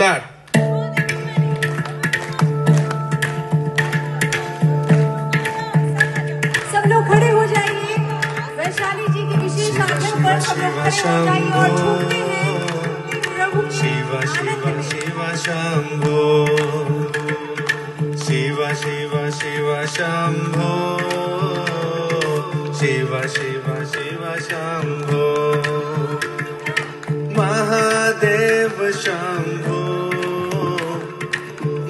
Start. सब लोग खड़े हो जाइए. वैशाली जी की विशेष आज्ञा पर सब लोग खड़े हो जाइए और झूमते हैं प्रभु के शिव शिव आनंद में. शिव शंभो शिव शिव शिव शंभो शिव शिव शिव शंभो महादेव शंभो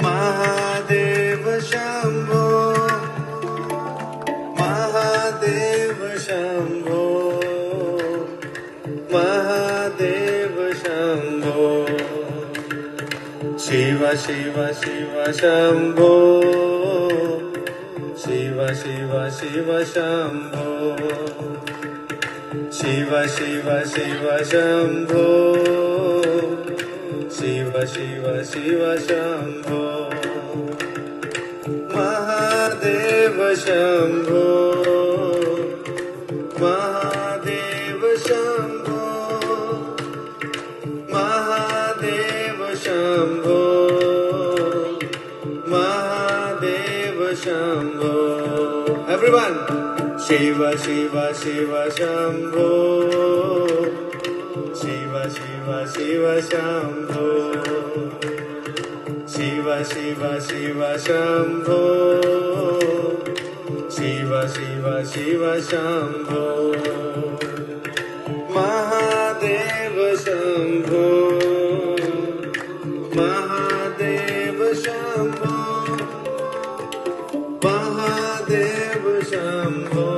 महादेव शंभो महादेव शंभो महादेव शंभो शिव शिव शिव शंभो शिव शिव शिव शंभो शिव शिव शिव शंभो शिव शिव शिव शंभो महादेव शंभो महादेव शंभो महादेव शंभो महादेव शंभो. Everyone, शिव शिव शिव शंभो शिव शिव शिव शंभो शिव शिव शिव शंभो शिव शिव शिव शंभो महादेव शंभो महादेव शंभो महादेव शंभो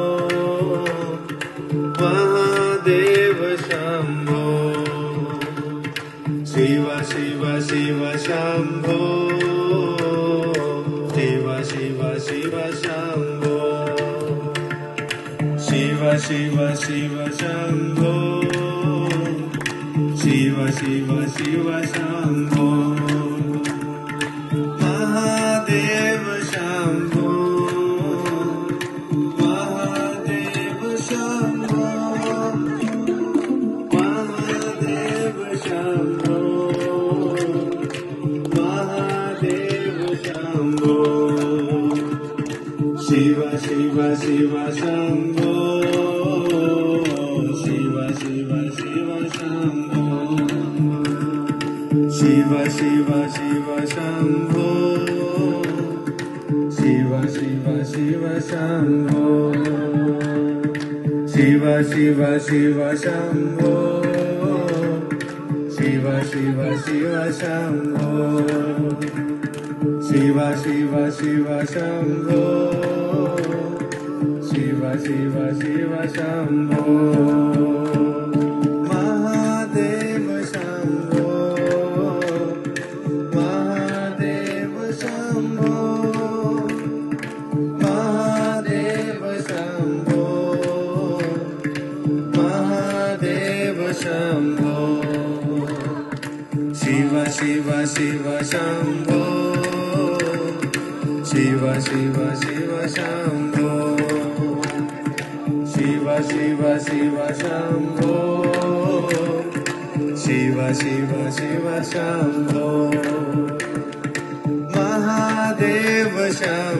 महादेव शंभो शिव शिव शिव शंभो शिव शिव शिव शंभो शिव शिव शिव शंभो शिव शिव शिव शंभो महादेव शंभो महादेव शंभो महादेव शंभो महादेव शंभो शिव शिव शिव शंभो शिव शिव शिव शंभो शिव शिव शिव शंभो शिव शिव शिव शंभो शिव शिव शिव शंभो शिव शिव शिव शंभो शिव शिव शिव शंभो शिव शिव शिव शंभो महादेव शंभो महादेव शंभो महादेव शंभो महादेव शंभो शिव शिव शिव शंभो शिव शिव शिव शंभो शिव शिव शिव शंभो शिव शिव शिव शंभो महादेव शंभो